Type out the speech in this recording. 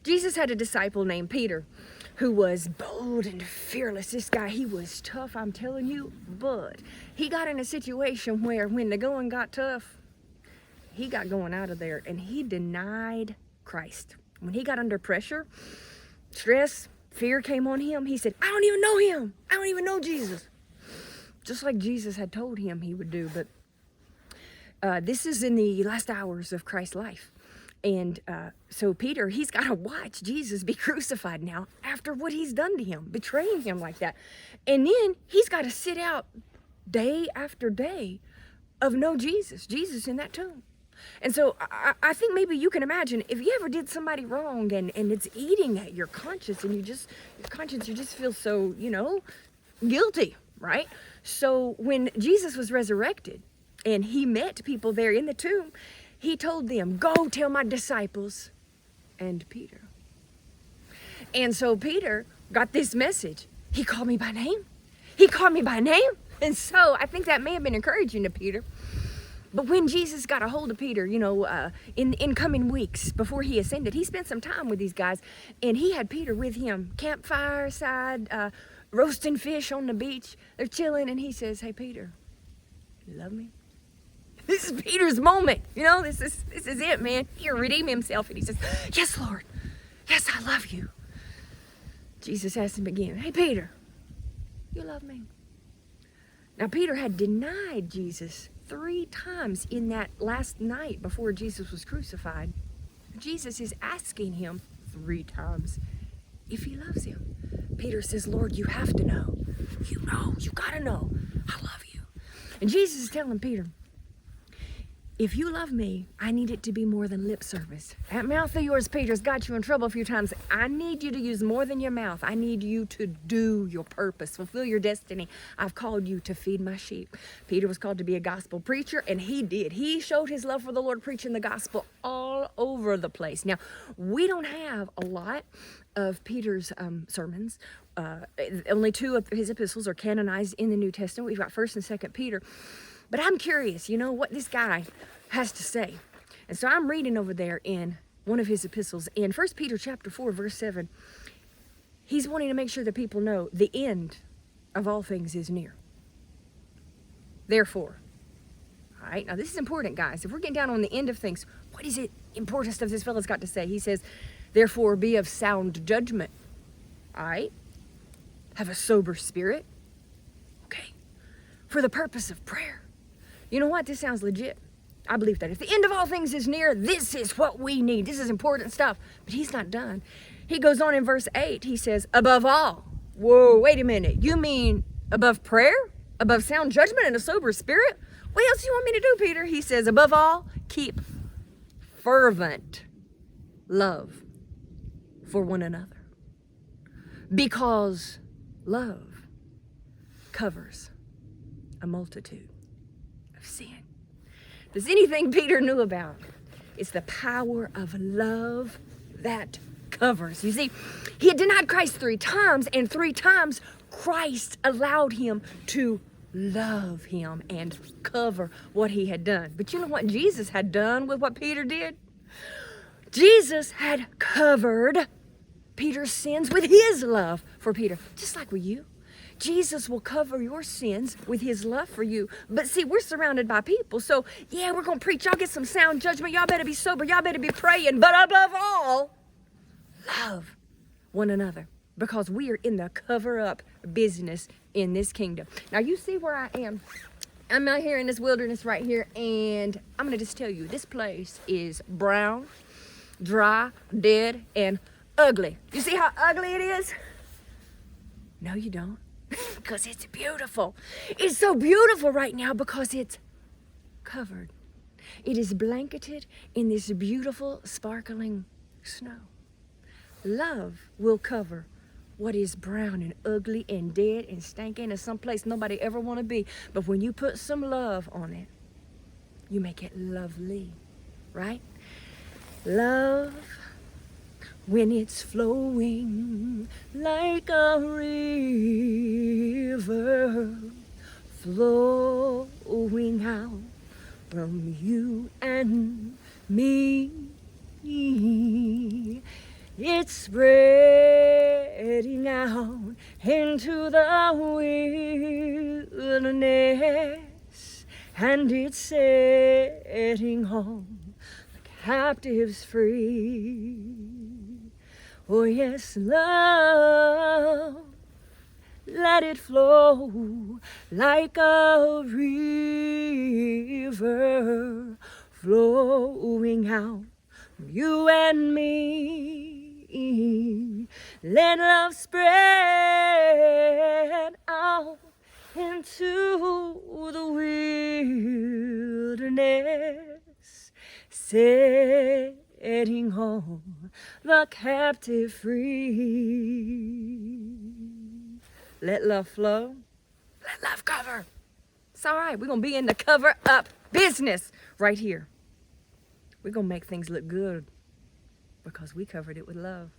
Jesus had a disciple named Peter who was bold and fearless. This guy, he was tough, I'm telling you, but he got in a situation where when the going got tough, he got going out of there and he denied Christ. When he got under pressure, stress, fear came on him, he said, I don't even know him. I don't even know Jesus. Just like Jesus had told him he would do. But this is in the last hours of Christ's life. And so Peter, he's got to watch Jesus be crucified now after what he's done to him, betraying him like that. And then he's got to sit out day after day of no Jesus in that tomb. And so I think maybe you can imagine if you ever did somebody wrong and it's eating at your conscience and you just feel so, guilty, right? So when Jesus was resurrected and he met people there in the tomb, he told them, go tell my disciples and Peter. And so Peter got this message. He called me by name. He called me by name. And so I think that may have been encouraging to Peter. But when Jesus got a hold of Peter, in coming weeks before he ascended, he spent some time with these guys. And he had Peter with him, campfire side, roasting fish on the beach. They're chilling. And he says, hey, Peter, you love me? This is Peter's moment. This is it, man. He'll redeem himself. And he says, yes, Lord. Yes, I love you. Jesus asked him again, hey, Peter, you love me? Now, Peter had denied Jesus 3 times in that last night before Jesus was crucified. Jesus is asking him 3 times if he loves him. Peter says, Lord, you have to know. You gotta know. I love you. And Jesus is telling Peter, if you love me, I need it to be more than lip service. That mouth of yours, Peter, has got you in trouble a few times. I need you to use more than your mouth. I need you to do your purpose, fulfill your destiny. I've called you to feed my sheep. Peter was called to be a gospel preacher, and he did. He showed his love for the Lord, preaching the gospel all over the place. Now, we don't have a lot of Peter's sermons. Only 2 of his epistles are canonized in the New Testament. We've got 1st and 2nd Peter. But I'm curious, what this guy has to say. And so I'm reading over there in one of his epistles. In 1 Peter chapter 4, verse 7, he's wanting to make sure that people know the end of all things is near. Therefore, all right, now this is important, guys. If we're getting down on the end of things, what is it important stuff this fellow's got to say? He says, therefore, be of sound judgment. All right? Have a sober spirit. Okay? For the purpose of prayer. You know what? This sounds legit. I believe that. If the end of all things is near, this is what we need. This is important stuff. But he's not done. He goes on in verse 8. He says, above all. Whoa, wait a minute. You mean above prayer? Above sound judgment and a sober spirit? What else do you want me to do, Peter? He says, above all, keep fervent love for one another. Because love covers a multitude of sin. If there's anything Peter knew about, it's the power of love that covers. You see, he had denied Christ 3 times, and 3 times Christ allowed him to love him and cover what he had done. But you know what Jesus had done with what Peter did? Jesus had covered Peter's sins with his love for Peter, just like with you. Jesus will cover your sins with his love for you. But see, we're surrounded by people. So, yeah, we're going to preach. Y'all get some sound judgment. Y'all better be sober. Y'all better be praying. But above all, love one another. Because we are in the cover-up business in this kingdom. Now, you see where I am. I'm out here in this wilderness right here. And I'm going to just tell you, this place is brown, dry, dead, and ugly. You see how ugly it is? No, you don't. Because it's beautiful. It's so beautiful right now because it's covered. It is blanketed in this beautiful, sparkling snow. Love will cover what is brown and ugly and dead and stinking and someplace nobody ever want to be. But when you put some love on it, you make it lovely, right? Love, when it's flowing like a river, flowing out from you and me. It's spreading out into the wilderness, and it's setting all the captives free. Oh yes, love, let it flow like a river flowing out from you and me. Let love spread out into the wilderness, setting all the captive free. Let love flow. Let love cover. It's all right. We're going to be in the cover up business right here. We're going to make things look good because we covered it with love.